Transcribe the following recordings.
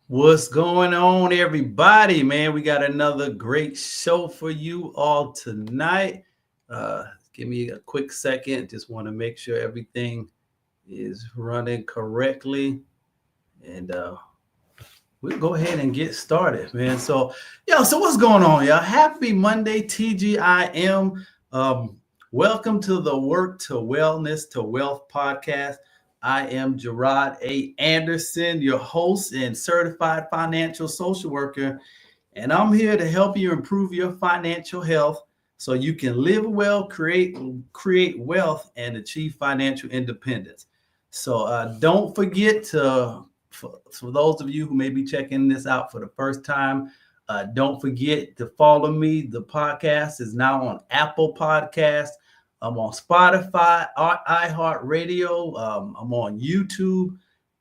What's going on, everybody? Man, we got another great show for you all tonight. Give me a quick second. Just want to make sure everything is running correctly. And we'll go ahead and get started, man. So what's going on, y'all? Happy Monday, TGIM. Welcome to the Work to Wellness to Wealth podcast. I am Gerard A. Anderson, your host and certified financial social worker, and I'm here to help you improve your financial health so you can live well, create wealth, and achieve financial independence. So don't forget to, for those of you who may be checking this out for the first time, don't forget to follow me. The podcast is now on Apple Podcasts. I'm on Spotify, iHeartRadio. I'm on YouTube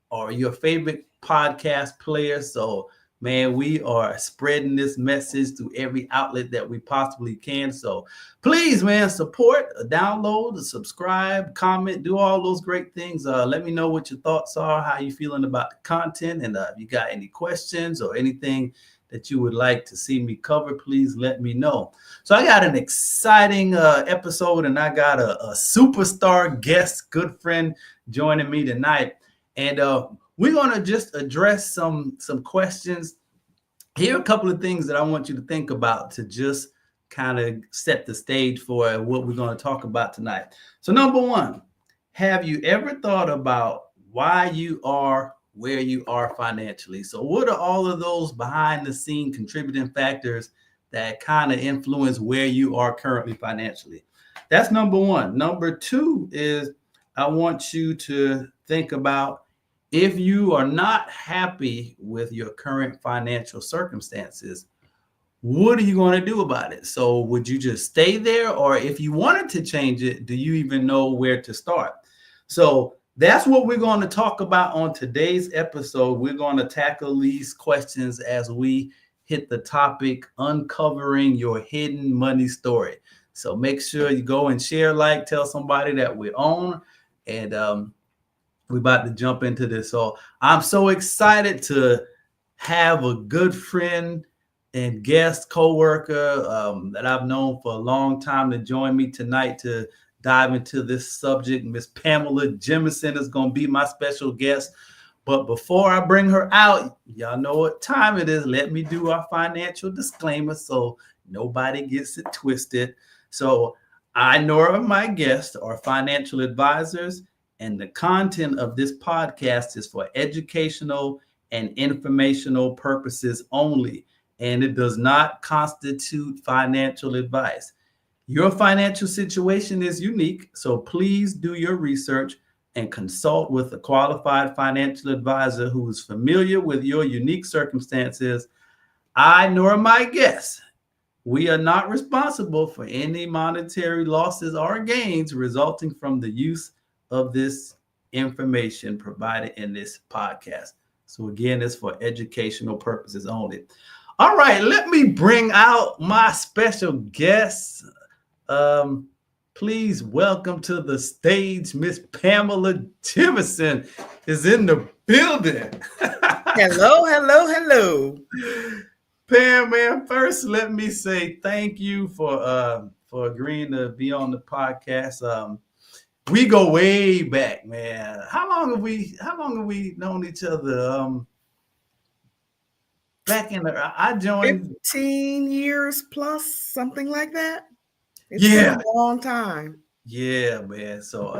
or your favorite podcast player. So, man, we are spreading this message through every outlet that we possibly can. So, please, man, support, download, subscribe, comment, do all those great things. Let me know what your thoughts are, how you feeling about the content, and if you got any questions or anything that you would like to see me cover, please let me know. So I got an exciting episode, and I got a superstar guest, good friend, joining me tonight. And we're going to just address some questions. Here are a couple of things that I want you to think about to just kind of set the stage for what we're going to talk about tonight. So number one, have you ever thought about why you are where you are financially? So what are all of those behind the scene contributing factors that kind of influence where you are currently financially? That's number one. Number two is I want you to think about, if you are not happy with your current financial circumstances, what are you going to do about it? So would you just stay there? Or if you wanted to change it, do you even know where to start? So that's what we're going to talk about on today's episode. We're going to tackle these questions as we hit the topic, uncovering your hidden money story. So make sure you go and share, like, tell somebody that we're on, and we're about to jump into this. So I'm so excited to have a good friend and guest co-worker that I've known for a long time to join me tonight to dive into this subject. Miss Pamela Jemerson is going to be my special guest. But before I bring her out, y'all know what time it is. Let me do our financial disclaimer so nobody gets it twisted. So I nor my guests are financial advisors, and the content of this podcast is for educational and informational purposes only, and it does not constitute financial advice. Your financial situation is unique, so please do your research and consult with a qualified financial advisor who is familiar with your unique circumstances. I nor my guests, we are not responsible for any monetary losses or gains resulting from the use of this information provided in this podcast. So again, it's for educational purposes only. All right, let me bring out my special guest. Please welcome to the stage, Miss Pamela Jemerson is in the building. Hello. Pam, man, first let me say thank you for agreeing to be on the podcast. We go way back, man. How long have we known each other? Back in I joined 15 years plus, something like that. It's yeah. been a long time. Yeah, man. So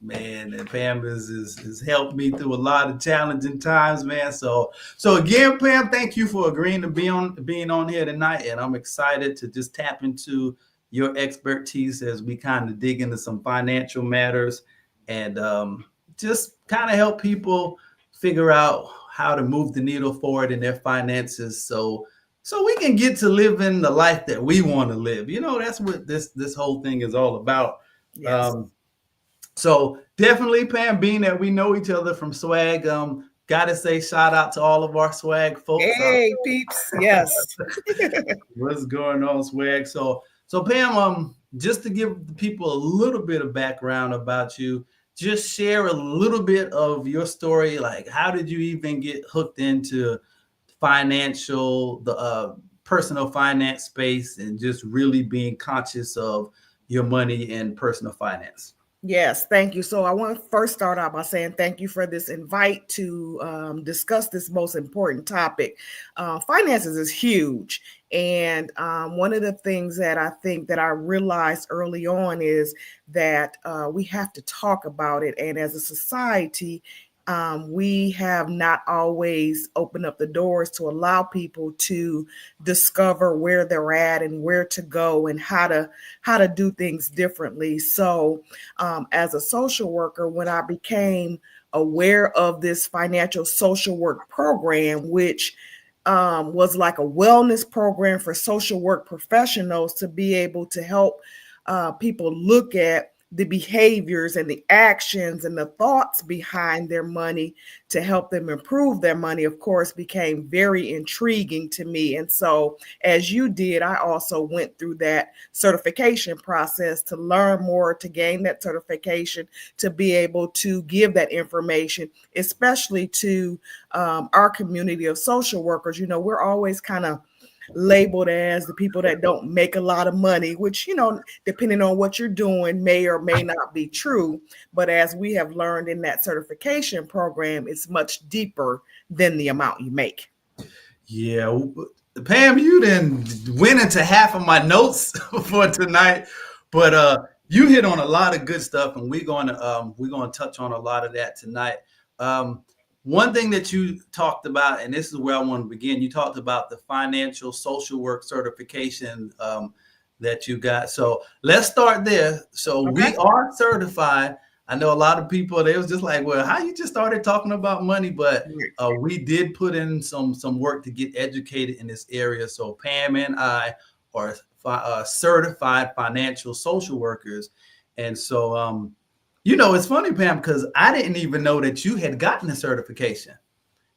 man, and Pam has helped me through a lot of challenging times, man. So again, Pam, thank you for agreeing to being on here tonight. And I'm excited to just tap into your expertise as we kind of dig into some financial matters and just kind of help people figure out how to move the needle forward in their finances so we can get to living the life that we want to live. You know, that's what this whole thing is all about. Yes. So definitely, Pam, being that we know each other from swag, gotta say shout out to all of our swag folks. Hey, peeps. Yes. What's going on, swag? So Pam, just to give the people a little bit of background about you, just share a little bit of your story. Like, how did you even get hooked into the personal finance space, and just really being conscious of your money and personal finance. Yes, thank you. So I want to first start out by saying thank you for this invite to discuss this most important topic. Finances is huge, and one of the things that I think that I realized early on is that we have to talk about it, and as a society, we have not always opened up the doors to allow people to discover where they're at and where to go and how to do things differently. So as a social worker, when I became aware of this financial social work program, which was like a wellness program for social work professionals to be able to help people look at the behaviors and the actions and the thoughts behind their money to help them improve their money, of course, became very intriguing to me. And so, as you did, I also went through that certification process to learn more, to gain that certification, to be able to give that information, especially to our community of social workers. You know, we're always kind of labeled as the people that don't make a lot of money, which, you know, depending on what you're doing, may or may not be true. But as we have learned in that certification program, it's much deeper than the amount you make. Yeah, Pam, you didn't went into half of my notes for tonight, but you hit on a lot of good stuff, and we're gonna touch on a lot of that tonight. Um, One thing that you talked about, and this is where I want to begin. You talked about the financial social work certification that you got. So let's start there. So Okay. we are certified. I know a lot of people, they was just like, well, how you just started talking about money? But we did put in some work to get educated in this area. So Pam and I are certified financial social workers. And so, it's funny, Pam, because I didn't even know that you had gotten a certification.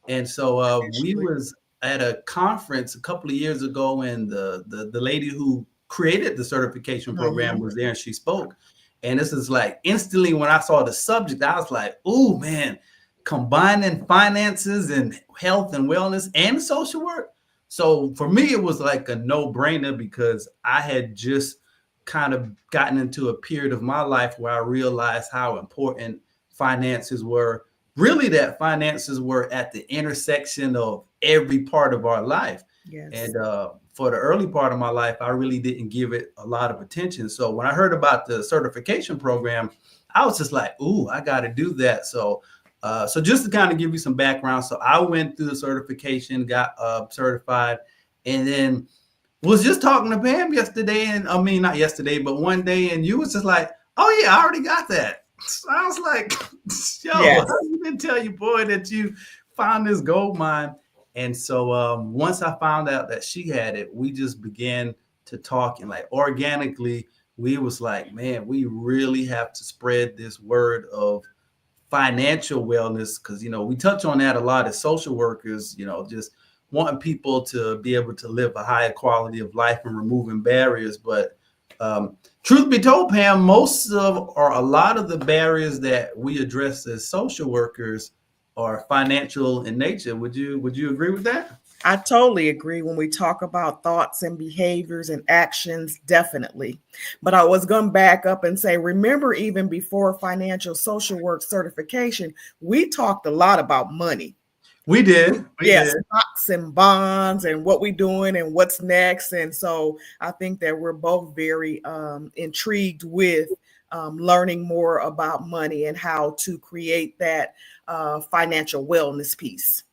And so we Actually. was at a conference a couple of years ago, and the lady who created the certification program Mhm. was there, and she spoke. And this is like instantly when I saw the subject, I was like, "Oh man, combining finances and health and wellness and social work." So for me, it was like a no-brainer because I had just kind of gotten into a period of my life where I realized how important finances were, really that finances were at the intersection of every part of our life. Yes. And for the early part of my life, I really didn't give it a lot of attention. So when I heard about the certification program, I was just like, "Ooh, I got to do that." So just to kind of give you some background, so I went through the certification, got certified, and then was just talking to Pam yesterday, and I mean not yesterday, but one day, and you was just like, "Oh yeah, I already got that." So I was like, "Yo, Yes. how you didn't tell your boy that you found this gold mine?" And so once I found out that she had it, we just began to talk, and like organically, we was like, "Man, we really have to spread this word of financial wellness," because we touch on that a lot as social workers, just wanting people to be able to live a higher quality of life and removing barriers. But truth be told, Pam, most of or a lot of the barriers that we address as social workers are financial in nature. Would you agree with that? I totally agree when we talk about thoughts and behaviors and actions, definitely. But I was going to back up and say, remember, even before financial social work certification, we talked a lot about money. We did. We Yes, did. stocks and bonds and what we're doing and what's next. And so I think that we're both very intrigued with learning more about money and how to create that financial wellness piece.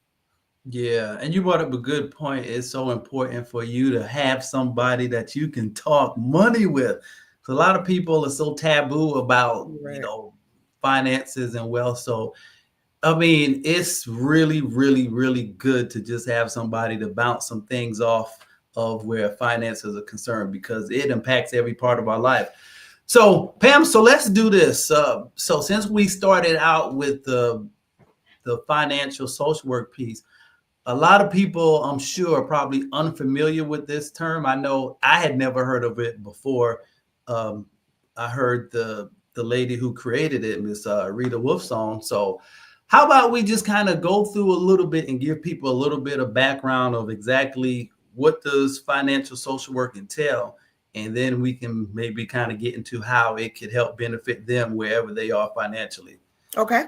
Yeah, and you brought up a good point. It's so important for you to have somebody that you can talk money with. So a lot of people are so taboo about, Right. finances and wealth. So I mean, it's really, really, really good to just have somebody to bounce some things off of where finances are concerned, because it impacts every part of our life. So Pam, so let's do this. So since we started out with the financial social work piece, a lot of people, I'm sure, are probably unfamiliar with this term. I know I had never heard of it before. I heard the lady who created it, Miss Rita Wolfsong. So How about we just kind of go through a little bit and give people a little bit of background of exactly what does financial social work entail, and then we can maybe kind of get into how it could help benefit them wherever they are financially. Okay.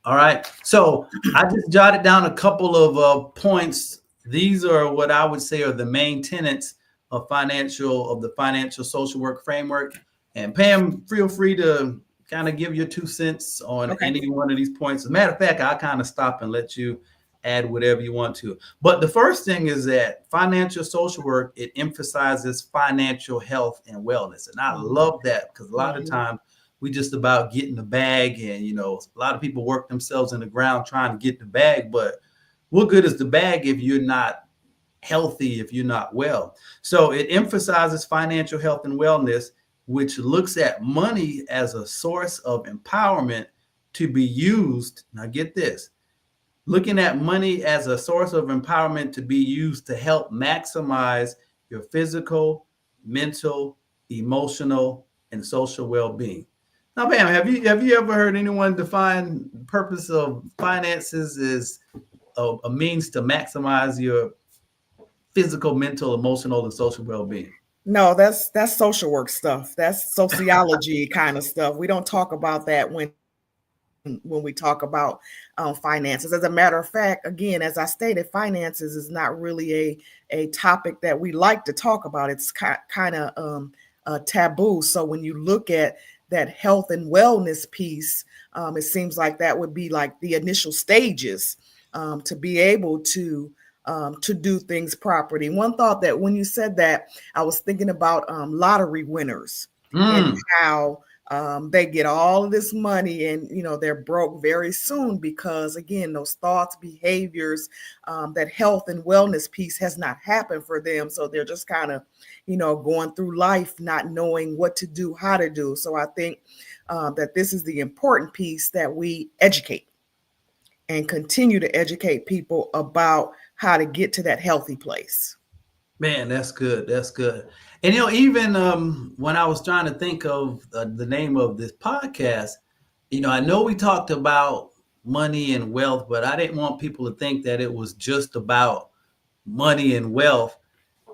All right. So I just jotted down a couple of points. These are what I would say are the main tenets of the financial social work framework. And Pam, feel free to kind of give your 2 cents on Okay. any one of these points. As a matter of fact, I'll kind of stop and let you add whatever you want to. But the first thing is that financial social work, it emphasizes financial health and wellness. And I Mhm. love that because a lot of Mhm. times we just about getting the bag, and a lot of people work themselves in the ground trying to get the bag, but what good is the bag if you're not healthy, if you're not well? So it emphasizes financial health and wellness, which looks at money as a source of empowerment to be used, now get this, looking at money as a source of empowerment to be used to help maximize your physical, mental, emotional, and social well-being. Now, Pam, have you ever heard anyone define the purpose of finances as a means to maximize your physical, mental, emotional, and social well-being? No, that's social work stuff. That's sociology kind of stuff. We don't talk about that when we talk about finances. As a matter of fact, again, as I stated, finances is not really a topic that we like to talk about. It's kind of taboo. So when you look at that health and wellness piece, it seems like that would be like the initial stages to be able to do things properly. One thought that when you said that, I was thinking about lottery winners and Mm, how they get all of this money and they're broke very soon because again those thoughts, behaviors, that health and wellness piece has not happened for them, so they're just kind of going through life not knowing what to do, how to do. So I think that this is the important piece, that we educate and continue to educate people about how to get to that healthy place. man, that's good. That's good. And even when I was trying to think of the name of this podcast, I know we talked about money and wealth, but I didn't want people to think that it was just about money and wealth.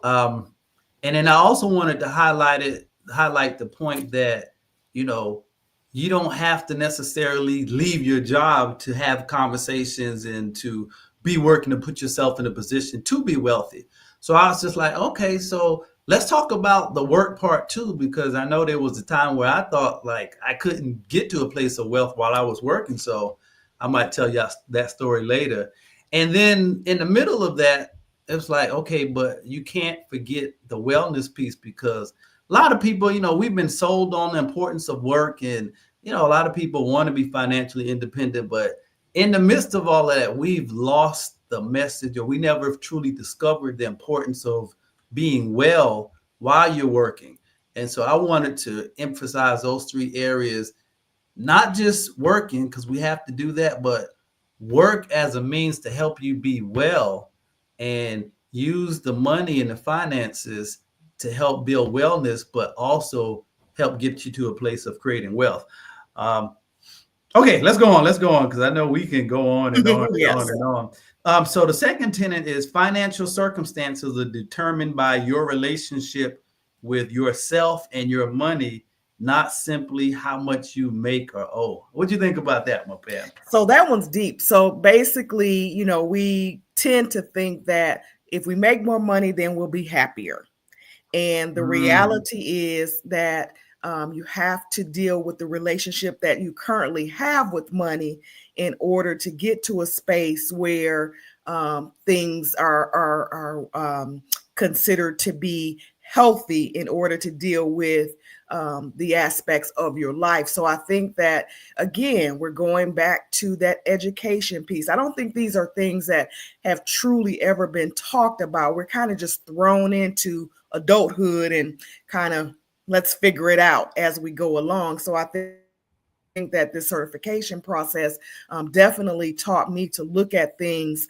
Um, and then I also wanted to highlight the point that, you know, you don't have to necessarily leave your job to have conversations and to be working to put yourself in a position to be wealthy. So I was just like, okay, so let's talk about the work part too, because I know there was a time where I thought like I couldn't get to a place of wealth while I was working. So I might tell you that story later. And then in the middle of that, it was like, okay, but you can't forget the wellness piece, because a lot of people, we've been sold on the importance of work, and a lot of people want to be financially independent, but in the midst of all of that, we've lost the message, or we never truly discovered the importance of being well while you're working. And so I wanted to emphasize those 3 areas, not just working, because we have to do that, but work as a means to help you be well, and use the money and the finances to help build wellness, but also help get you to a place of creating wealth. Um, okay, let's go on. Let's go on, because I know we can go on and on and on Yes. and on. So the second tenet is financial circumstances are determined by your relationship with yourself and your money, not simply how much you make or owe. What do you think about that, my Pam? So that one's deep. So basically, we tend to think that if we make more money, then we'll be happier. And the Mm, reality is that you have to deal with the relationship that you currently have with money in order to get to a space where things are considered to be healthy in order to deal with the aspects of your life. So I think that, again, we're going back to that education piece. I don't think these are things that have truly ever been talked about. We're kind of just thrown into adulthood and kind of let's figure it out as we go along. So I think that this certification process definitely taught me to look at things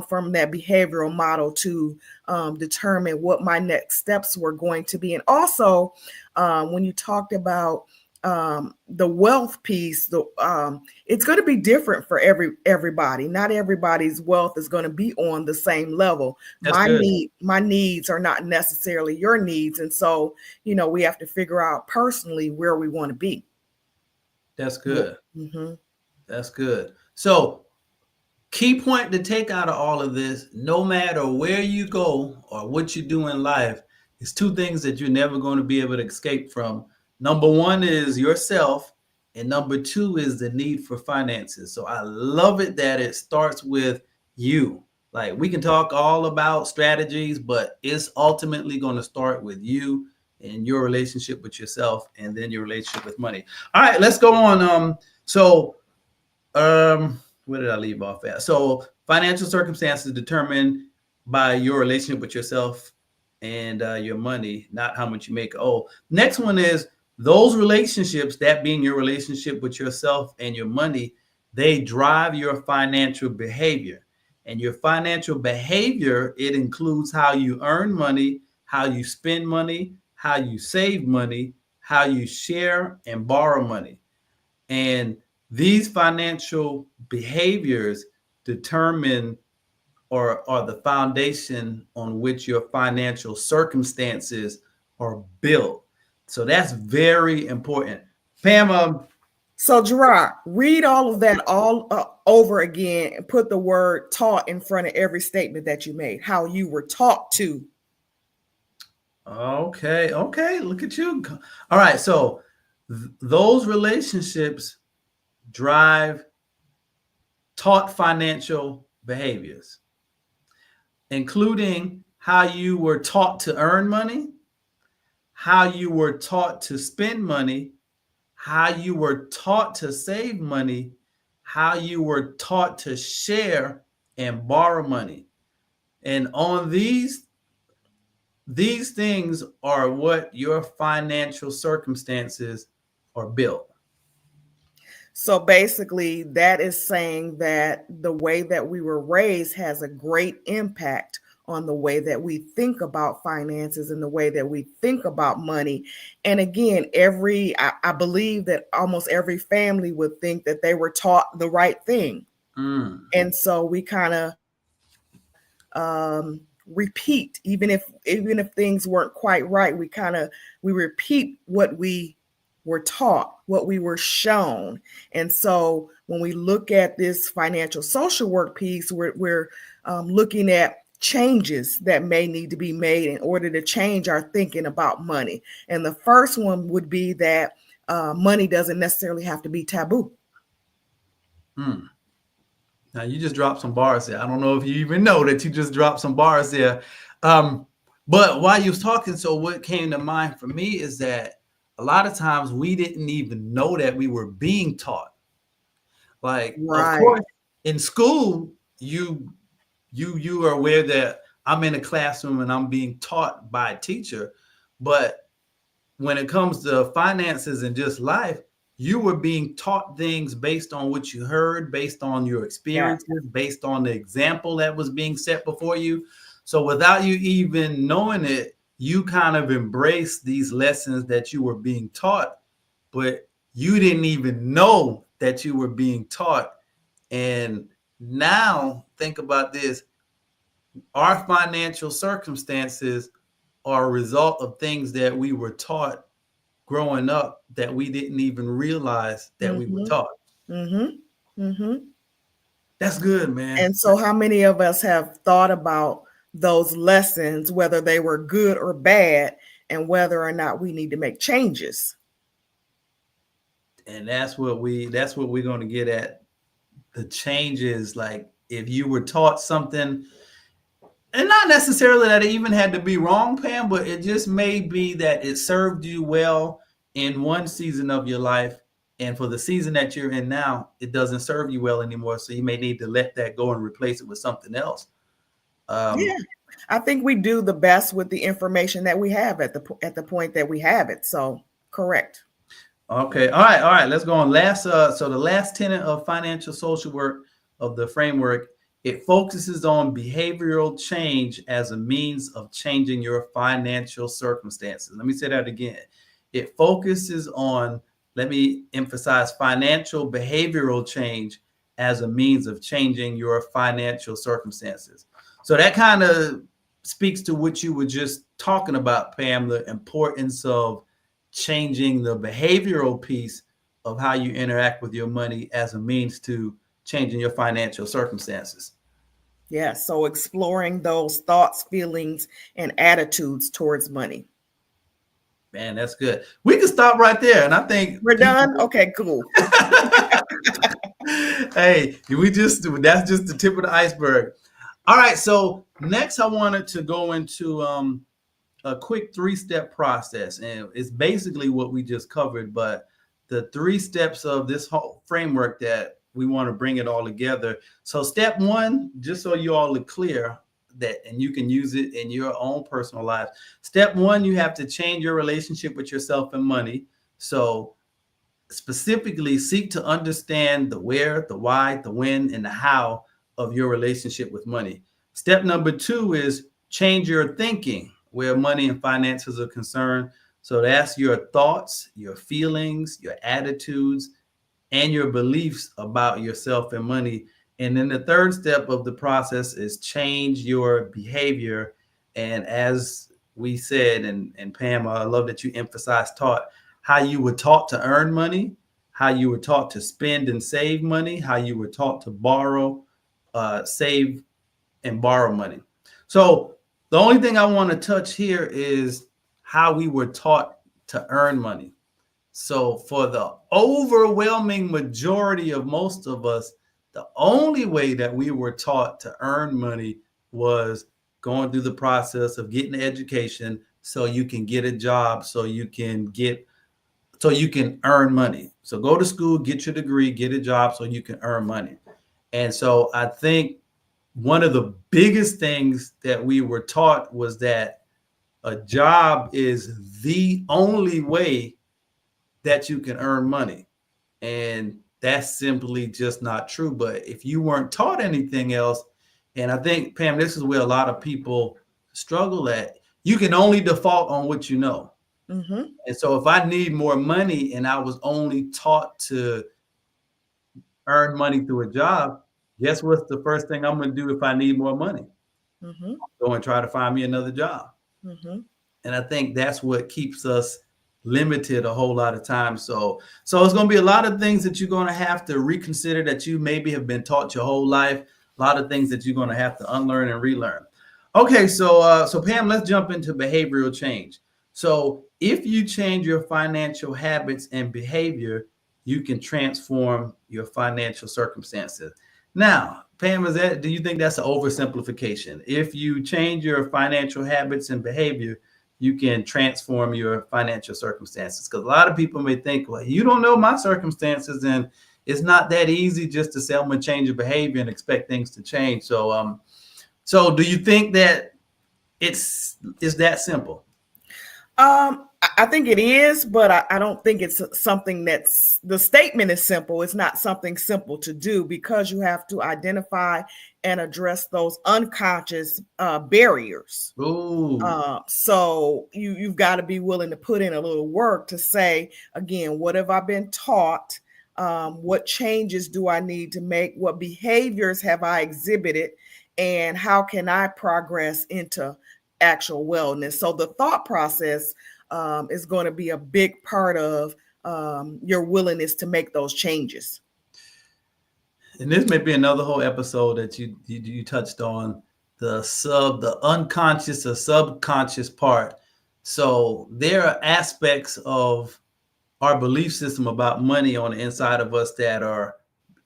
from that behavioral model to determine what my next steps were going to be. And also, when you talked about the wealth piece, it's going to be different for everybody. Not everybody's wealth is going to be on the same level. That's good. My needs are not necessarily your needs, and so we have to figure out personally where we want to be. That's good. Mm-hmm. That's good. So, key point to take out of all of this, no matter where you go or what you do in life, is two things that you're never going to be able to escape from. Number one is yourself, and number two is the need for finances. So I love it that it starts with you. Like, we can talk all about strategies, but it's ultimately going to start with you and your relationship with yourself, and then your relationship with money. All right, let's go on. So where did I leave off at? So financial circumstances determined by your relationship with yourself and your money, not how much you make. Oh, next one is those relationships, that being your relationship with yourself and your money, they drive your financial behavior. And your financial behavior, it includes how you earn money, how you spend money, how you save money, how you share and borrow money. And these financial behaviors determine or are the foundation on which your financial circumstances are built. So that's very important. Pam, So Gerard, read all of that all over again and put the word taught in front of every statement that you made, how you were taught to. okay, look at you. All right, so those relationships drive taught financial behaviors, including how you were taught to earn money, how you were taught to spend money, how you were taught to save money, how you were taught to share and borrow money. And on these things are what your financial circumstances are built. So basically, that is saying that the way that we were raised has a great impact on the way that we think about finances and the way that we think about money. And again, I believe that almost every family would think that they were taught the right thing. Mm, And so we kind of repeat, even if things weren't quite right, we repeat what we were taught, what we were shown. And so when we look at this financial social work piece, we're looking at changes that may need to be made in order to change our thinking about money. And the first one would be that money doesn't necessarily have to be taboo. mm. Now you just dropped some bars there. I don't know if you even know that you just dropped some bars there. Um, but while you was talking, so what came to mind for me is that a lot of times we didn't even know that we were being taught. Like, of Right. course, in school, you are aware that I'm in a classroom and I'm being taught by a teacher, but when it comes to finances and just life, you were being taught things based on what you heard, based on your Yeah. experiences, based on the example that was being set before you. So without you even knowing it, you kind of embraced these lessons that you were being taught, but you didn't even know that you were being taught. And now think about this, our financial circumstances are a result of things that we were taught growing up that we didn't even realize that we were Mm-hmm. taught. Mm-hmm. Mm-hmm. That's good, man. And so, how many of us have thought about those lessons, whether they were good or bad, and whether or not we need to make changes? And that's what we're going to get at. The changes, like if you were taught something, and not necessarily that it even had to be wrong, Pam, but it just may be that it served you well in one season of your life. And for the season that you're in now, it doesn't serve you well anymore. So you may need to let that go and replace it with something else. Yeah, Um, I think we do the best with the information that we have at the point that we have it. So, correct. Okay. All right. Let's go on. So the last tenet of financial social work of the framework, it focuses on behavioral change as a means of changing your financial circumstances. Let me say that again. It focuses on let me emphasize financial behavioral change as a means of changing your financial circumstances. So that kind of speaks to what you were just talking about, Pam, the importance of changing the behavioral piece of how you interact with your money as a means to changing your financial circumstances. Yeah, so exploring those thoughts, feelings, and attitudes towards money. Man, that's good. We can stop right there. And I think We're people, done? Okay, cool. hey, we just, that's just the tip of the iceberg. All right. So next, I wanted to go into a quick 3-step process. And it's basically what we just covered, but the 3 steps of this whole framework that we want to bring it all together. So step 1, just so you all are clear that, and you can use it in your own personal lives. Step 1, you have to change your relationship with yourself and money. So specifically seek to understand the where, the why, the when, and the how of your relationship with money. Step number 2 is change your thinking where money and finances are concerned. So that's your thoughts, your feelings, your attitudes, and your beliefs about yourself and money. And then the third step of the process is change your behavior. And as we said, and Pam, I love that you emphasized taught how you were taught to earn money, how you were taught to spend and save money, how you were taught to borrow, save, and borrow money. So the only thing I want to touch here is how we were taught to earn money. So for the overwhelming majority of most of us, the only way that we were taught to earn money was going through the process of getting an education so you can get a job, so you can earn money. So go to school, get your degree, get a job so you can earn money. And so I think one of the biggest things that we were taught was that a job is the only way that you can earn money. And that's simply just not true. But if you weren't taught anything else, and I think, Pam, this is where a lot of people struggle at, you can only default on what you know. Mm-hmm. And so if I need more money and I was only taught to earn money through a job, guess what's the first thing I'm going to do if I need more money? Mm-hmm. Go and try to find me another job. Mm-hmm. And I think that's what keeps us limited a whole lot of times. So it's going to be a lot of things that you're going to have to reconsider that you maybe have been taught your whole life. A lot of things that you're going to have to unlearn and relearn. Okay, so Pam, let's jump into behavioral change. So if you change your financial habits and behavior, you can transform your financial circumstances. Now, Pam, do you think that's an oversimplification? If you change your financial habits and behavior, you can transform your financial circumstances. Because a lot of people may think, well, you don't know my circumstances, and it's not that easy just to say I'm going to change your behavior and expect things to change. So do you think that it's that simple? I think it is, but I don't think it's something that's the statement is simple. It's not something simple to do because you have to identify and address those unconscious barriers. Ooh. So you've got to be willing to put in a little work to say, again, what have I been taught? What changes do I need to make? What behaviors have I exhibited? And how can I progress into actual wellness? So the thought process is going to be a big part of your willingness to make those changes. And this may be another whole episode that you touched on the unconscious or subconscious part. So there are aspects of our belief system about money on the inside of us that are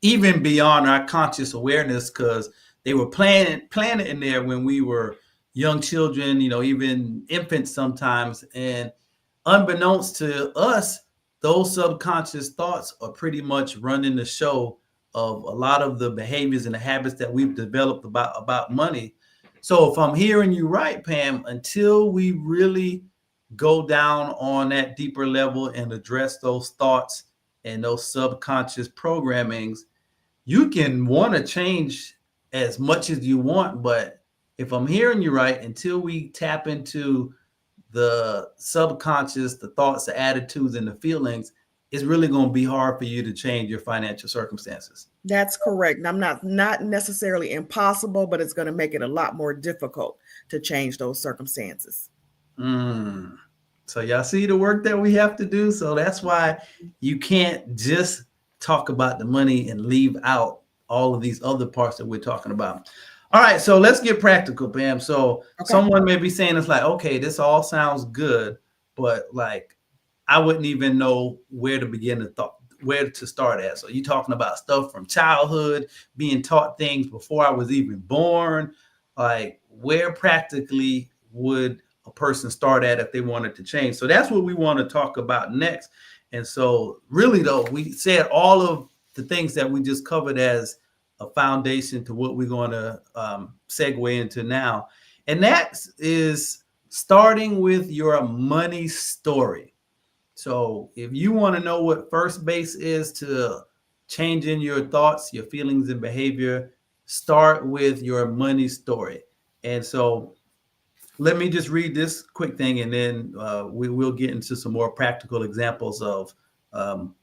even beyond our conscious awareness because they were planted in there when we were young children, even infants sometimes. And unbeknownst to us, those subconscious thoughts are pretty much running the show of a lot of the behaviors and the habits that we've developed about money. So if I'm hearing you right, Pam, until we really go down on that deeper level and address those thoughts and those subconscious programmings, you can want to change as much as you want. But if I'm hearing you right, until we tap into the subconscious, the thoughts, the attitudes, and the feelings, it's really going to be hard for you to change your financial circumstances. That's correct. I'm not necessarily impossible, but it's going to make it a lot more difficult to change those circumstances. Mm. So y'all see the work that we have to do. So that's why you can't just talk about the money and leave out all of these other parts that we're talking about. All right, so let's get practical, Pam. So Okay. someone may be saying it's like, okay, this all sounds good, but like I wouldn't even know where to begin to thought where to start at. So you talking about stuff from childhood, being taught things before I was even born. Like where practically would a person start at if they wanted to change? So that's what we want to talk about next. And so really though, we said all of the things that we just covered as a foundation to what we're going to segue into now. And that is starting with your money story. So if you want to know what first base is to changing your thoughts, your feelings, and behavior, start with your money story. And so let me just read this quick thing, and then we will get into some more practical examples of um,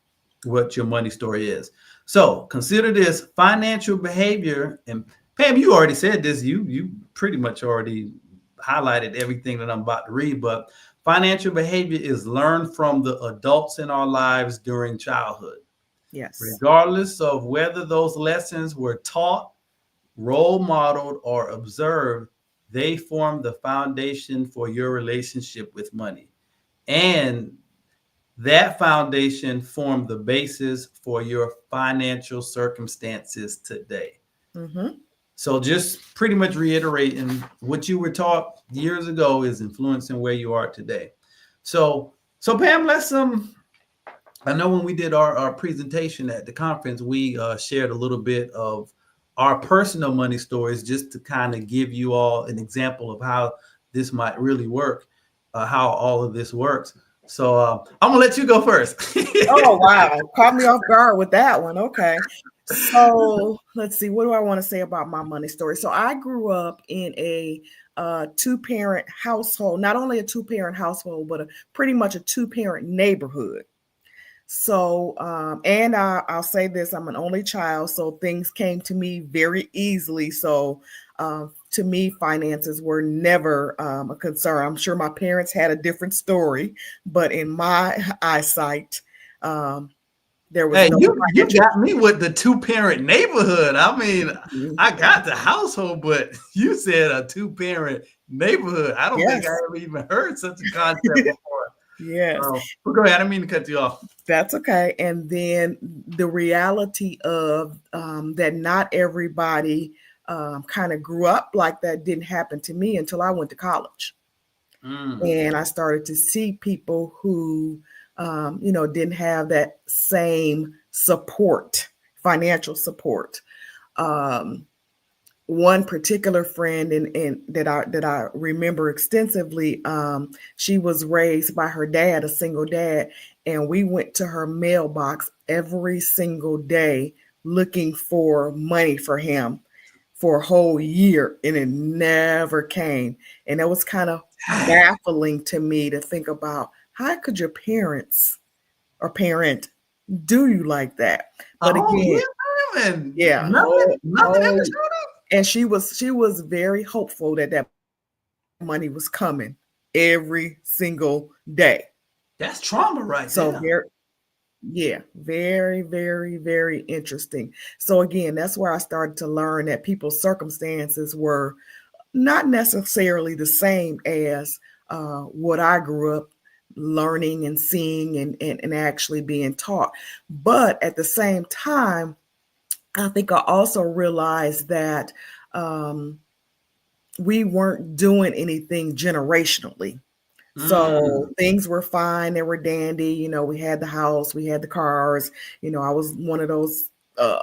what your money story is. So consider this financial behavior. And Pam, you already said this. You pretty much already highlighted everything that I'm about to read, but financial behavior is learned from the adults in our lives during childhood, Yes. regardless of whether those lessons were taught, role modeled, or observed. They form the foundation for your relationship with money. And that foundation formed the basis for your financial circumstances today. Mm-hmm. So just pretty much reiterating what you were taught years ago is influencing where you are today. So Pam, let's I know when we did our presentation at the conference, we shared a little bit of our personal money stories just to kind of give you all an example of how this might really work, how all of this works. So I'm gonna let you go first. Oh wow, caught me off guard with that one. Okay. So let's see, what do I want to say about my money story? So I grew up in a two-parent household, not only a two-parent household, but pretty much a two-parent neighborhood. So, and I'll say this, I'm an only child, so things came to me very easily. So, to me, finances were never a concern. I'm sure my parents had a different story, but in my eyesight, um, there was Hey, no you financial. got me with the two-parent neighborhood. I mean, I got the household, but you said a two-parent neighborhood. I don't think I Yes, ever even heard such a concept before. yes, But go ahead. I didn't mean to cut you off. that's okay. And then the reality of that not everybody kind of grew up like that didn't happen to me until I went to college. Mm. And I started to see people who, didn't have that same support, financial support. Um, One particular friend and that I remember extensively, she was raised by her dad, a single dad, and we went to her mailbox every single day looking for money for him for a whole year, and it never came. And it was kind of baffling to me to think about, how could your parents or parent do you like that? A But whole again, year, man, and yeah, nothing ever whole, showed up. and she was very hopeful that that money was coming every single day. That's trauma right So there. very, yeah, very, very, very interesting. So again, that's where I started to learn that people's circumstances were not necessarily the same as what I grew up learning and seeing and actually being taught. But at the same time, I think I also realized that um, we weren't doing anything generationally. So Mm. things were fine, they were dandy. We had the house, we had the cars. I was one of those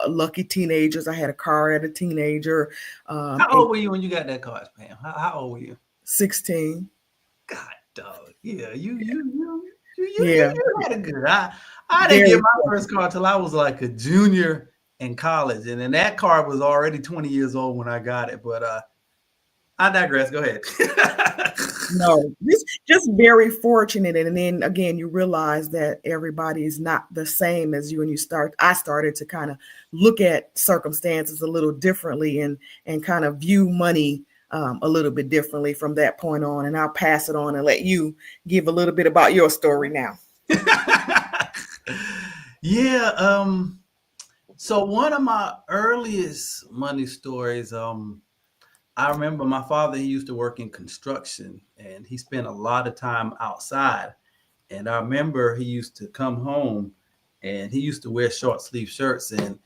lucky teenagers. I had a car as a teenager. How And old were you when you got that car, Pam? How old were you? 16. God, dog. Yeah, you Yeah, had it good. I didn't get very my fortunate. first car till I was like a junior in college, and then that car was already 20 years old when I got it. But I digress. Go ahead. No, just very fortunate. And then again, you realize that everybody is not the same as you. And I started to kind of look at circumstances a little differently and kind of view money a little bit differently from that point on. And I'll pass it on and let you give a little bit about your story now. Yeah. So one of my earliest money stories, I remember my father, he used to work in construction and he spent a lot of time outside. And I remember he used to come home and he used to wear short sleeve shirts, and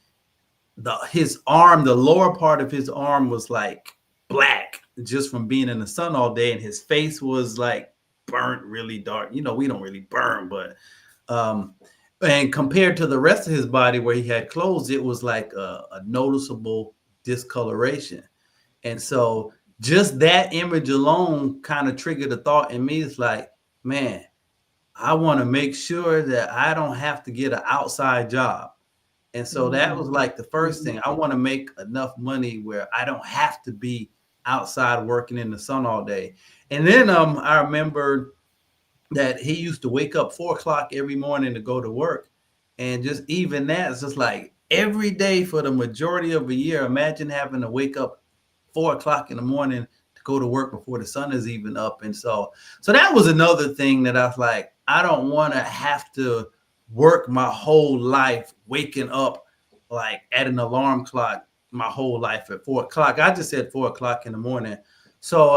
his arm, the lower part of his arm was like black just from being in the sun all day, and his face was like burnt really dark. You know, we don't really burn, but um and compared to the rest of his body where he had clothes, it was like a noticeable discoloration. And so just that image alone kind of triggered a thought in me. It's like, man, I want to make sure that I don't have to get an outside job. And so that was like the first thing. I want to make enough money where I don't have to be outside working in the sun all day. And then I remember that he used to wake up 4 o'clock every morning to go to work. And just even that is just like every day for the majority of a year. Imagine having to wake up 4 o'clock in the morning to go to work before the sun is even up. And so that was another thing that I was like, I don't want to have to work my whole life waking up like at an alarm clock my whole life at 4 o'clock. I just said 4 o'clock in the morning. So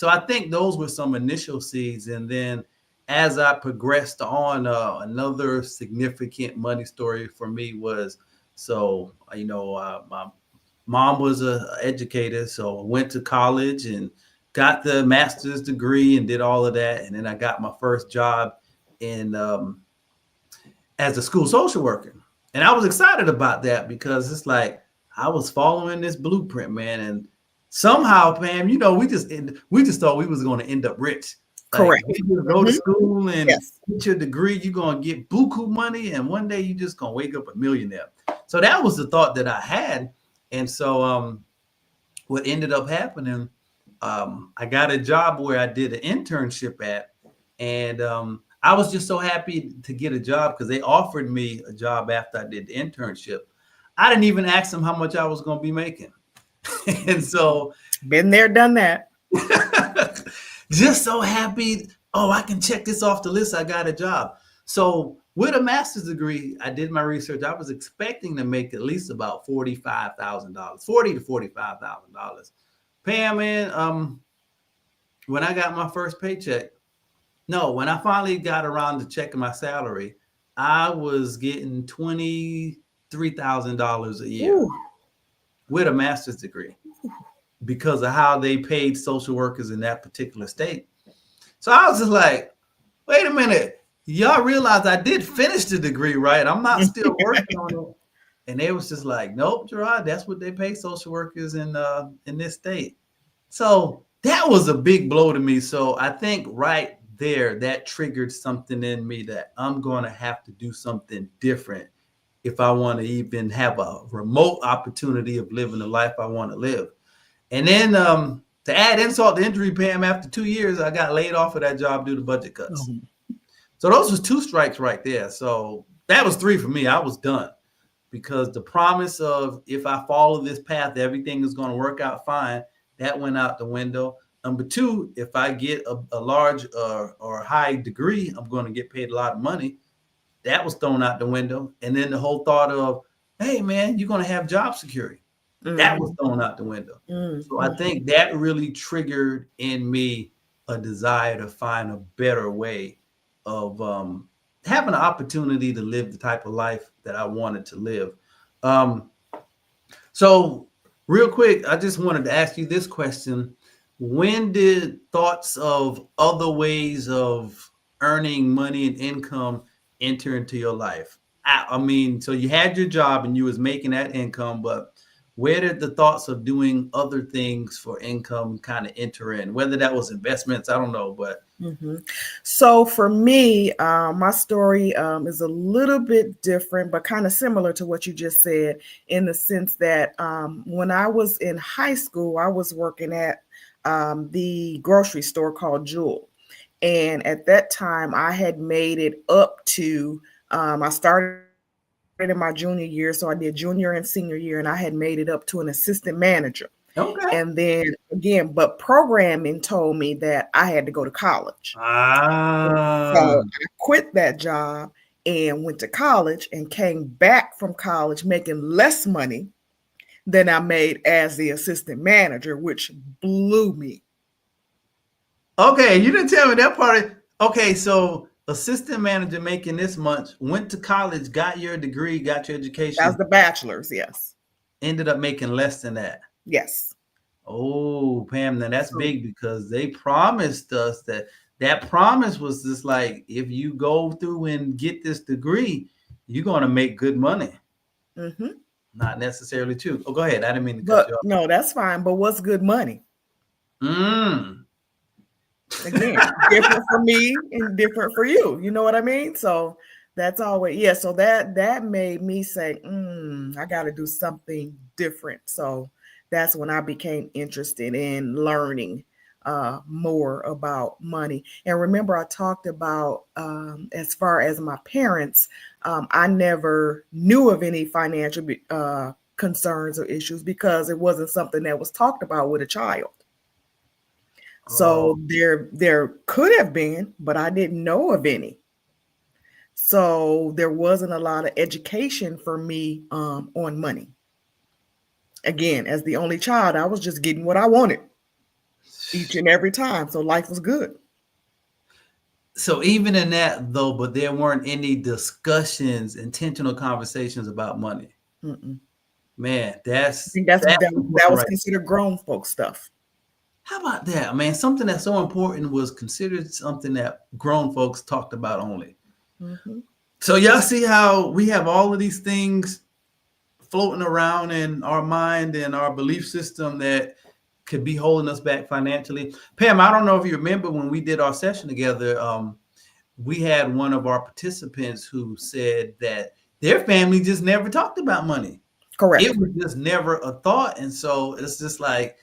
I think those were some initial seeds. And then as I progressed on, another significant money story for me was, my mom was a educator, so I went to college and got the master's degree and did all of that, and then I got my first job in as a school social worker. And I was excited about that because it's like I was following this blueprint, man. And somehow, Pam, we just thought we was going to end up rich. Like Correct. you just go to school and Yes. get your degree, you're gonna get buku money, and one day you just gonna wake up a millionaire. So that was the thought that I had. And so what ended up happening, I got a job where I did an internship at, and I was just so happy to get a job because they offered me a job after I did the internship. I didn't even ask them how much I was going to be making. And so, Been there, done that. just so happy. Oh, I can check this off the list. I got a job. So, with a master's degree, I did my research. I was expecting to make at least about $45,000, $40,000 to $45,000. Pam, man, when I got my first paycheck, no, when I finally got around to checking my salary, I was getting $23,000 a year Ooh. with a master's degree because of how they paid social workers in that particular state. So I was just like, wait a minute. Y'all realize I did finish the degree, right? I'm not still working on it. And they was just like, nope, Gerard, that's what they pay social workers in this state. So that was a big blow to me. So I think right there, that triggered something in me that I'm going to have to do something different if I want to even have a remote opportunity of living the life I want to live. And then to add insult to injury, Pam, after 2 years, I got laid off of that job due to budget cuts. So those was two strikes right there. So that was three for me. I was done because the promise of if I follow this path, everything is going to work out fine, that went out the window. Number two, if I get a large or high degree, I'm going to get paid a lot of money. That was thrown out the window. And then the whole thought of, hey, man, you're going to have job security. That was thrown out the window. So I think that really triggered in me a desire to find a better way of having an opportunity to live the type of life that I wanted to live. Um, so real quick, I just wanted to ask you this question. When did thoughts of other ways of earning money and income enter into your life? I mean, so you had your job and you was making that income, but where did the thoughts of doing other things for income kind of enter in? Whether that was investments, I don't know, but So for me, my story is a little bit different, but kind of similar to what you just said, in the sense that when I was in high school, I was working at the grocery store called Jewel. And at that time, I had made it up to, I started in my junior year. So I did junior and senior year, and I had made it up to an assistant manager. And Okay. then again, but programming told me that I had to go to college. Ah. So I quit that job and went to college and came back from college making less money than I made as the assistant manager, which blew me. Okay, you didn't tell me that part. Okay, so assistant manager making this much, went to college, got your degree, got your That was education, the bachelor's, yes. ended up making less than that. Yes. Oh, Pam, now that's So, big because they promised us that promise was just like if you go through and get this degree, you're gonna make good money. mhm. Not necessarily true. Oh, go ahead. I didn't mean to cut you But off. no, that's fine. But what's good money? Mm. Again, different for me and different for you. You know what I mean? So that's always, yeah. So that made me say, I got to do something different. So that's when I became interested in learning more about money. And remember, I talked about as far as my parents, I never knew of any financial concerns or issues because it wasn't something that was talked about with a child. Oh, So there could have been, but I didn't know of any. So there wasn't a lot of education for me on money. Again, as the only child, I was just getting what I wanted each and every time. So life was good. so even in that though, but there weren't any discussions, intentional conversations about money. Mm-mm. Man, I think that's that important, was right? considered grown folk stuff. How about that, man? Something that's so important was considered something that grown folks talked about only. Hmm. So y'all see how we have all of these things floating around in our mind and our belief system that could be holding us back financially. Pam, I don't know if you remember when we did our session together. We had one of our participants who said that their family just never talked about money. It Correct. was just never a thought. And so it's just like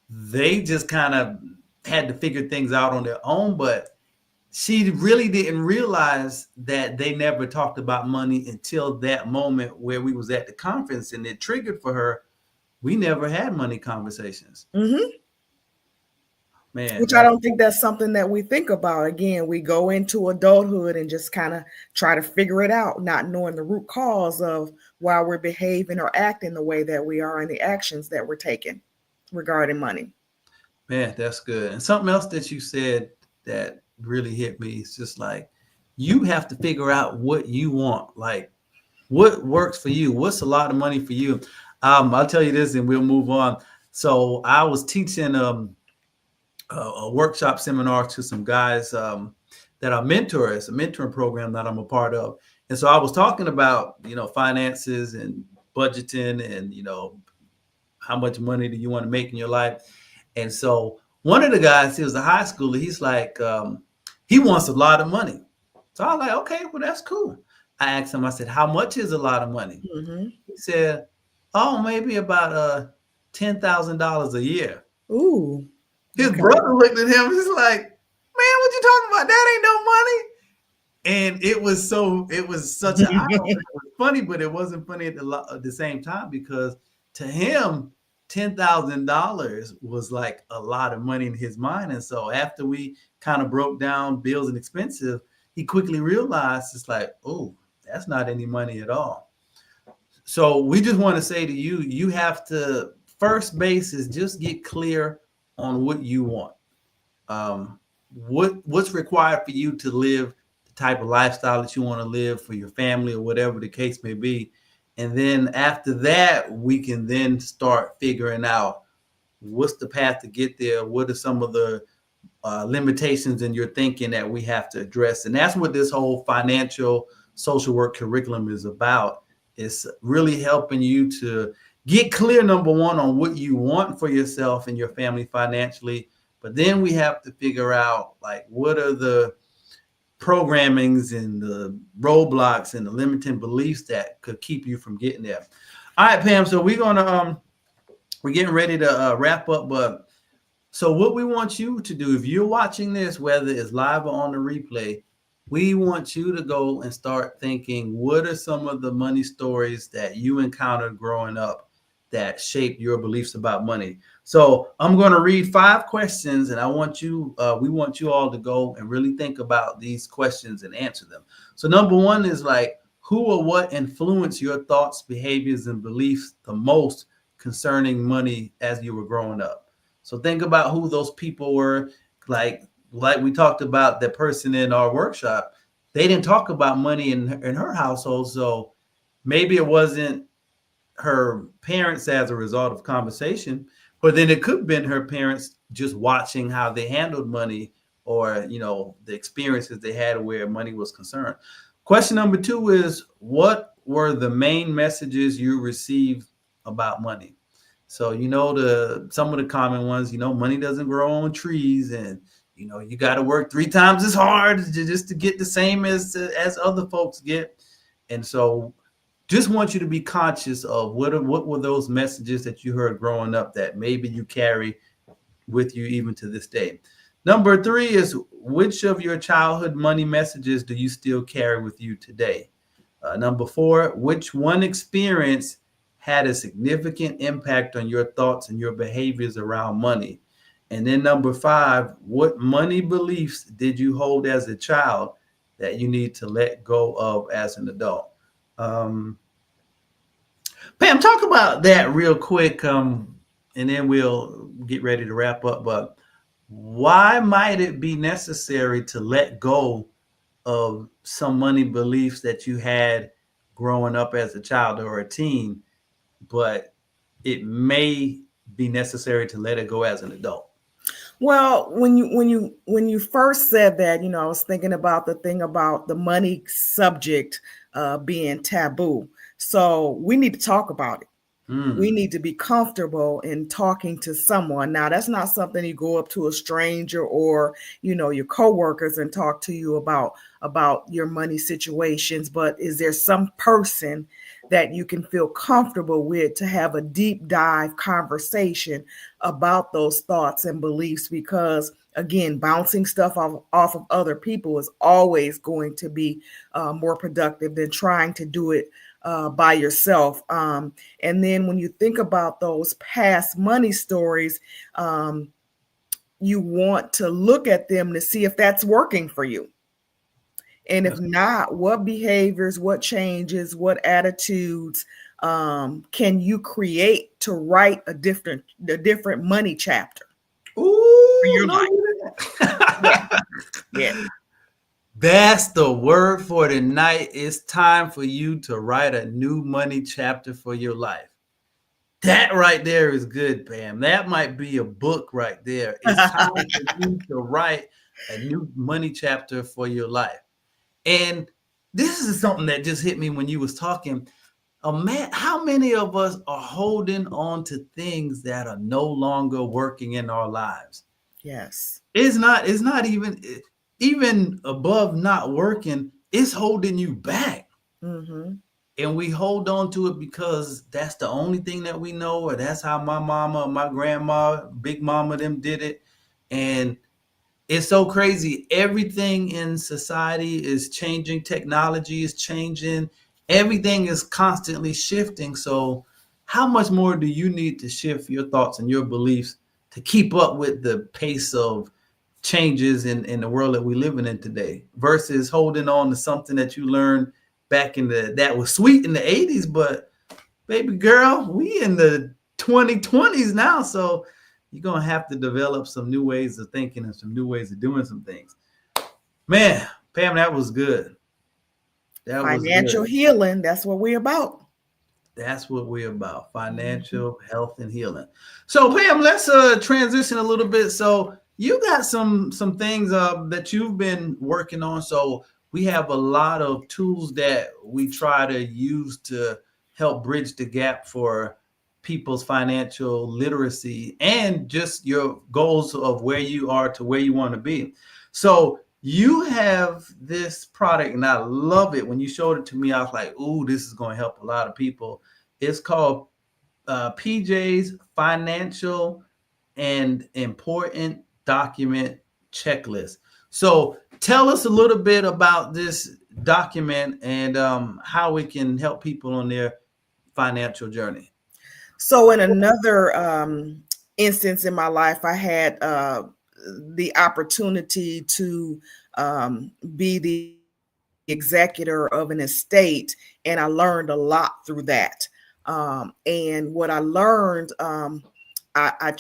they just kind of had to figure things out on their own. But she really didn't realize that they never talked about money until that moment where we was at the conference and it triggered for her. We never had money conversations. Hmm. Man, Which I that's don't think that's something that we think about. Again, we go into adulthood and just kind of try to figure it out, not knowing the root cause of why we're behaving or acting the way that we are and the actions that we're taking regarding money. Man, that's good. And something else that you said that really hit me is just like you have to figure out what you want. Like what works for you? What's a lot of money for you? I'll tell you this and we'll move on. So I was teaching a workshop seminar to some guys that are mentors, a mentoring program that I'm a part of. And so I was talking about, finances and budgeting and, how much money do you want to make in your life? And so one of the guys, he was a high schooler. He's like, he wants a lot of money. So I was like, okay, well, that's cool. I asked him, I said, how much is a lot of money? Hmm. He said, oh, maybe about $10,000 a year. Ooh, His okay. brother looked at him. He's like, man, what you talking about? That ain't no money. And it was such an eye opener. It was funny, but it wasn't funny at the same time because to him, $10,000 was like a lot of money in his mind. And so after we kind of broke down bills and expenses, he quickly realized it's like, oh, that's not any money at all. So we just want to say to you, you have to first base is just get clear on what you want. What's required for you to live the type of lifestyle that you want to live for your family or whatever the case may be. And then after that, we can then start figuring out what's the path to get there. What are some of the limitations in your thinking that we have to address? And that's what this whole financial social work curriculum is about. It's really helping you to get clear, number one, on what you want for yourself and your family financially. But then we have to figure out like what are the programmings and the roadblocks and the limiting beliefs that could keep you from getting there. All right, Pam. So we're getting ready to wrap up, but So what we want you to do, if you're watching this, whether it's live or on the replay, we want you to go and start thinking, what are some of the money stories that you encountered growing up that shaped your beliefs about money? So I'm going to read 5 questions, and we want you all to go and really think about these questions and answer them. So number one is like, who or what influenced your thoughts, behaviors, and beliefs the most concerning money as you were growing up? So think about who those people were. Like like we talked about the person in our workshop. They didn't talk about money in her household, so maybe it wasn't her parents as a result of conversation, but then it could have been her parents just watching how they handled money, or the experiences they had where money was concerned. Question number two is, what were the main messages you received about money? So the some of the common ones, money doesn't grow on trees, and you got to work 3 times as hard just to get the same as other folks get. And so just want you to be conscious of what were those messages that you heard growing up that maybe you carry with you even to this day. Number three is, which of your childhood money messages do you still carry with you today? Number four, which one experience had a significant impact on your thoughts and your behaviors around money? And then number five, what money beliefs did you hold as a child that you need to let go of as an adult? Um, Pam, talk about that real quick, and then we'll get ready to wrap up. But why might it be necessary to let go of some money beliefs that you had growing up as a child or a teen, but it may be necessary to let it go as an adult? Well, when you first said that, I was thinking about the thing about the money subject being taboo. So we need to talk about it. We Mm. need to be comfortable in talking to someone. Now, that's not something you go up to a stranger or, your coworkers and talk to you about your money situations, but is there some person that you can feel comfortable with to have a deep dive conversation about those thoughts and beliefs? Because again, bouncing stuff off of other people is always going to be more productive than trying to do it by yourself. And then when you think about those past money stories, you want to look at them to see if that's working for you. And if not, what behaviors, what changes, what attitudes can you create to write a different money chapter for Ooh, your no, life? Yeah, yeah. that's the word for tonight. It's time for you to write a new money chapter for your life. That right there is good, Pam. That might be a book right there. It's time for you to write a new money chapter for your life. And this is something that just hit me when you was talking. Man, how many of us are holding on to things that are no longer working in our lives? Yes. It's not even above not working, it's holding you back. Mm-hmm. And we hold on to it because that's the only thing that we know, or that's how my mama, my grandma, big mama them did it. And it's so crazy. Everything in society is changing, technology is changing, everything is constantly shifting. So how much more do you need to shift your thoughts and your beliefs to keep up with the pace of changes in the world that we're living in today, versus holding on to something that you learned back in the that was sweet in the 80s, but baby girl, we in the 2020s now. So you're gonna have to develop some new ways of thinking and some new ways of doing some things. Man, Pam, that was good. That was Financial good. healing, that's what we're about. That's what we're about: Mhm. financial health and healing. So Pam, let's transition a little bit. So you got some things that you've been working on. So we have a lot of tools that we try to use to help bridge the gap for people's financial literacy and just your goals of where you are to where you want to be. So you have this product, and I love it. When you showed it to me, I was like, "Ooh, this is going to help a lot of people." It's called PJ's Financial and important document checklist. So tell us a little bit about this document and how it can help people on their financial journey. So, in another instance in my life, I had the opportunity to be the executor of an estate, and I learned a lot through that. And what I learned, I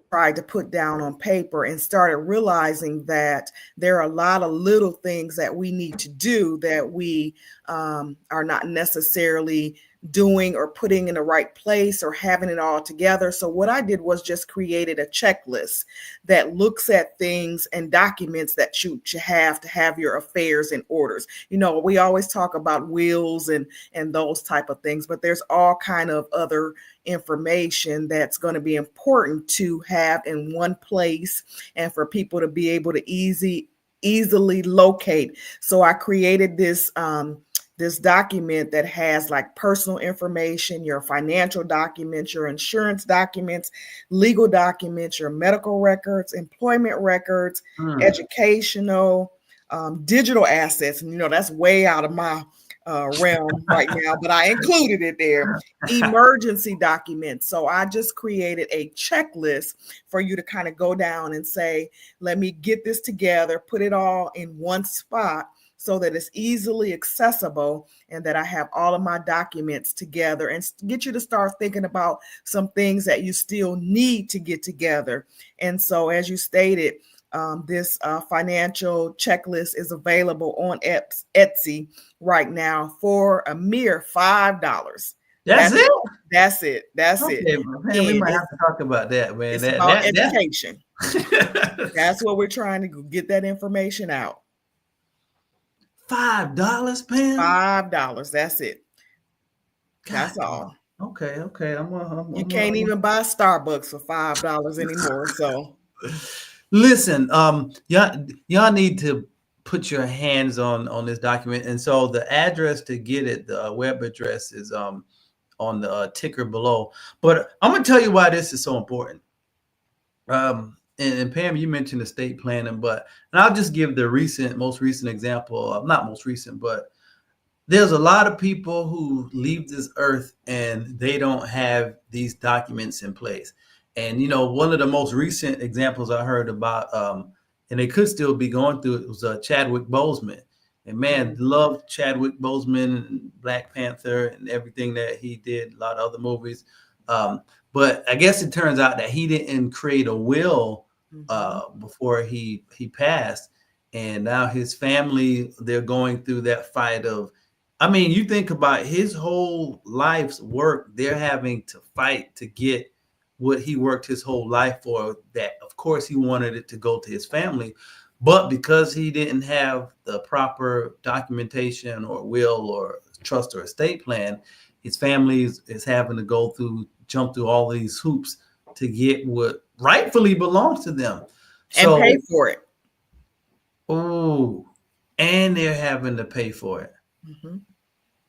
tried to put down on paper and started realizing that there are a lot of little things that we need to do that we are not necessarily doing or putting in the right place or having it all together. So what I did was just created a checklist that looks at things and documents that you have to have your affairs in orders. You know, we always talk about wills and those type of things, but there's all kind of other information that's going to be important to have in one place and for people to be able to easily locate. So I created this document that has like personal information, your financial documents, your insurance documents, legal documents, your medical records, employment records, educational, digital assets. And, you know, that's way out of my realm right now, but I included it there. Emergency documents. So I just created a checklist for you to kind of go down and say, let me get this together, put it all in one spot so that it's easily accessible and that I have all of my documents together, and get you to start thinking about some things that you still need to get together. And so, as you stated, this financial checklist is available on Etsy right now for a mere $5. That's it. That's it. That's okay, it. Man, we might have to talk about that, man. It's about education. That's what we're trying to get that information out. $5, Pam. $5. That's it. That's all. Okay. You can't even buy Starbucks for $5 anymore. So listen, y'all need to put your hands on this document. And so the address to get it, the web address is on the ticker below. But I'm gonna tell you why this is so important. And Pam, you mentioned estate planning, and I'll just give the most recent example. Not most recent, but there's a lot of people who leave this earth and they don't have these documents in place. And, you know, one of the most recent examples I heard about, and they could still be going through it, was Chadwick Boseman. And man, loved Chadwick Boseman and Black Panther and everything that he did, a lot of other movies. But I guess it turns out that he didn't create a will before he passed. And now his family, they're going through that fight of, I mean, you think about his whole life's work, they're having to fight to get what he worked his whole life for. That, of course, he wanted it to go to his family. But because he didn't have the proper documentation or will or trust or estate plan, his family is having to jump through all these hoops to get what rightfully belongs to them. And pay for it. Oh, and they're having to pay for it. Mm-hmm.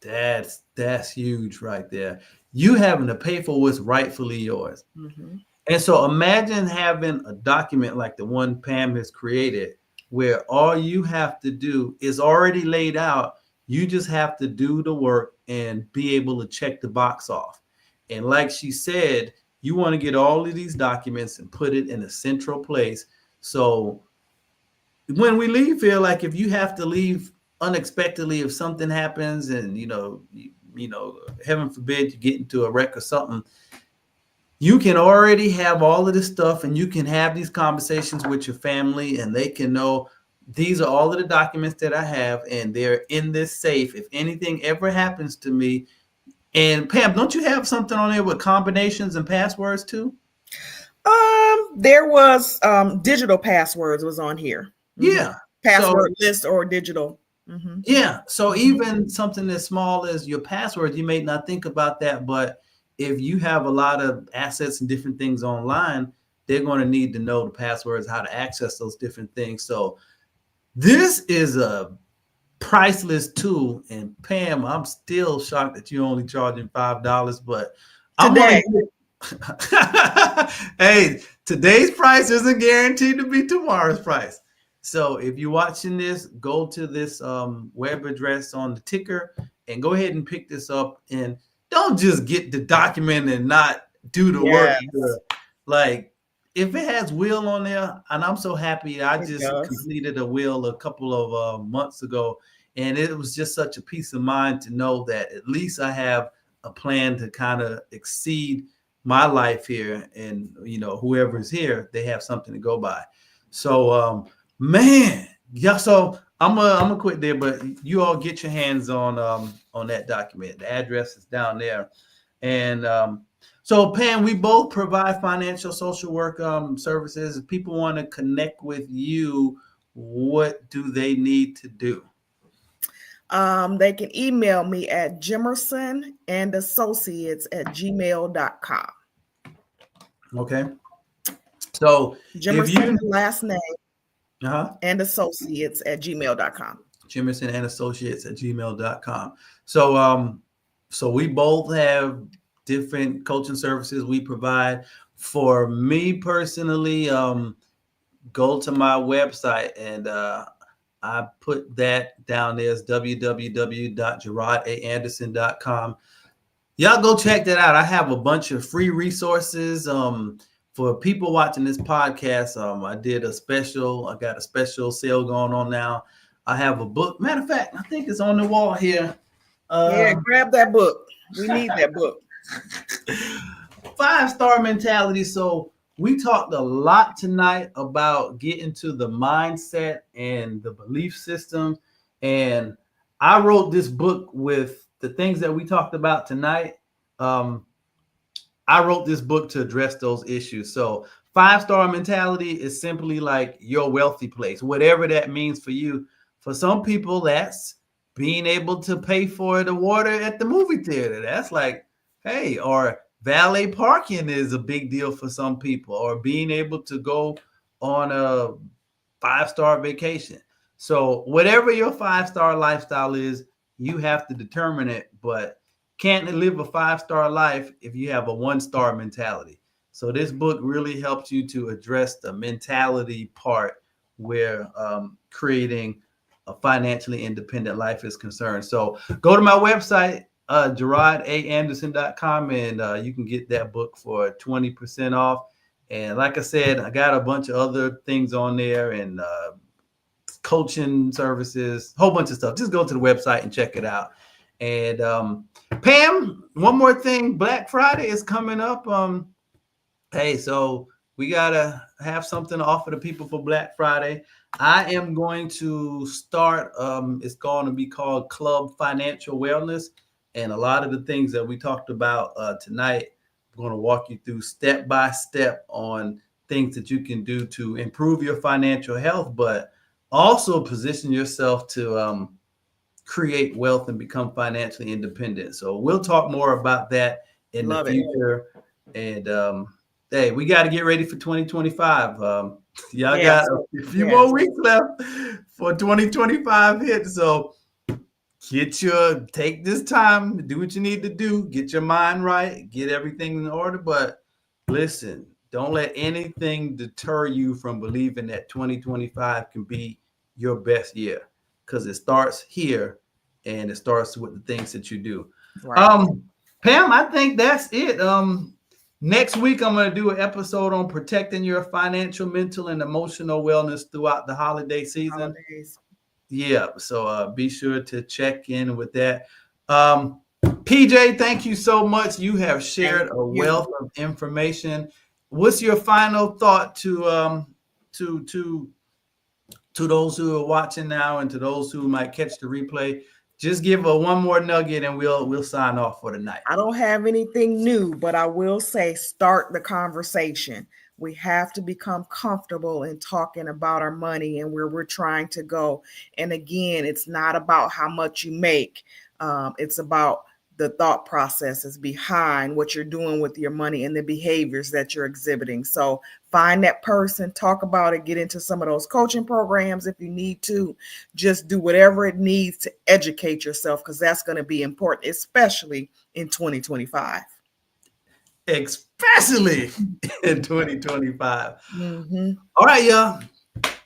That's huge right there. You having to pay for what's rightfully yours. Mm-hmm. And so imagine having a document like the one Pam has created, where all you have to do is already laid out. You just have to do the work and be able to check the box off. And like she said, you want to get all of these documents and put it in a central place. So when we leave here, like if you have to leave unexpectedly, if something happens and, you know, heaven forbid you get into a wreck or something, you can already have all of this stuff and you can have these conversations with your family and they can know these are all of the documents that I have and they're in this safe. If anything ever happens to me. And Pam, don't you have something on there with combinations and passwords too? There was digital passwords was on here. Yeah. Password list or digital. Mm-hmm. Yeah. So even something as small as your password, you may not think about that, but if you have a lot of assets and different things online, they're going to need to know the passwords, how to access those different things. So this is a priceless tool. And Pam, I'm still shocked that you're only charging $5, but I'm today. Hey, today's price isn't guaranteed to be tomorrow's price. So if you're watching this, go to this web address on the ticker and go ahead and pick this up. And don't just get the document and not do the work. Yes, Like, if it has will on there, and I'm so happy, I it just does. completed a will a couple of months ago, and it was just such a peace of mind to know that at least I have a plan to kind of exceed my life here, and whoever's here, they have something to go by. So man, yeah, so I'm gonna quit there, but you all get your hands on that document. The address is down there. And so Pam, we both provide financial social work services. If people want to connect with you, what do they need to do? They can email me at jemerson&associates@gmail.com. Okay, so if Jemerson, you the last name, uh-huh and associates@gmail.com. Jimerson and Associates at gmail.com. So we both have different coaching services we provide. For me personally, go to my website, and I put that down there as www.gerardaanderson.com. Y'all go check that out. I have a bunch of free resources for people watching this podcast. I got a special sale going on now. I have a book. Matter of fact, I think it's on the wall here. Yeah, grab that book. We need that book. 5-star mentality. So we talked a lot tonight about getting to the mindset and the belief system. And I wrote this book with the things that we talked about tonight. Um, I wrote this book to address those issues. So 5-star mentality is simply like your wealthy place, whatever that means for you. For some people, that's being able to pay for the water at the movie theater. That's like, hey, or valet parking is a big deal for some people, or being able to go on a 5-star vacation. So whatever your 5-star lifestyle is, you have to determine it, but can't live a 5-star life if you have a 1-star mentality. So this book really helps you to address the mentality part where creating a financially independent life is concerned. So go to my website, GerardAAnderson.com, and you can get that book for 20% off. And like I said, I got a bunch of other things on there, and coaching services, whole bunch of stuff. Just go to the website and check it out. And Pam, one more thing, Black Friday is coming up. Hey, so we gotta have something to offer the people for Black Friday. I am going to start. It's going to be called Club Financial Wellness, and a lot of the things that we talked about tonight, I'm going to walk you through step by step on things that you can do to improve your financial health, but also position yourself to create wealth and become financially independent. So we'll talk more about that in the future. And hey, we got to get ready for 2025. Y'all got a few more weeks left for 2025 hit. So take this time, do what you need to do, get your mind right, get everything in order. But listen, don't let anything deter you from believing that 2025 can be your best year, because it starts here and it starts with the things that you do. Right. Pam, I think that's it. Next week, I'm going to do an episode on protecting your financial, mental, and emotional wellness throughout the holiday season. Yeah, so be sure to check in with that. PJ, thank you so much. You have shared a wealth of information. What's your final thought to those who are watching now and to those who might catch the replay? Just give one more nugget and we'll sign off for the night. I don't have anything new, but I will say start the conversation. We have to become comfortable in talking about our money and where we're trying to go. And again, it's not about how much you make. It's about the thought processes behind what you're doing with your money and the behaviors that you're exhibiting. So find that person, talk about it, get into some of those coaching programs if you need to. Just do whatever it needs to educate yourself, because that's going to be important, especially in 2025. especially in 2025. Mm-hmm. All right, y'all.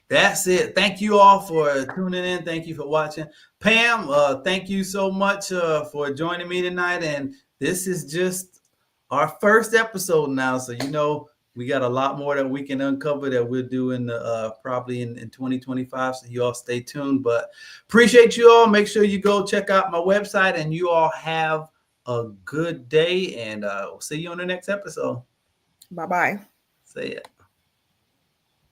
That's it. Thank you all for tuning in. Thank you for watching. Pam, thank you so much for joining me tonight. And this is just our first episode now. So, we got a lot more that we can uncover that we'll do in the probably in 2025. So you all stay tuned. But appreciate you all. Make sure you go check out my website, and you all have a good day. And we'll see you on the next episode. Bye-bye. See ya.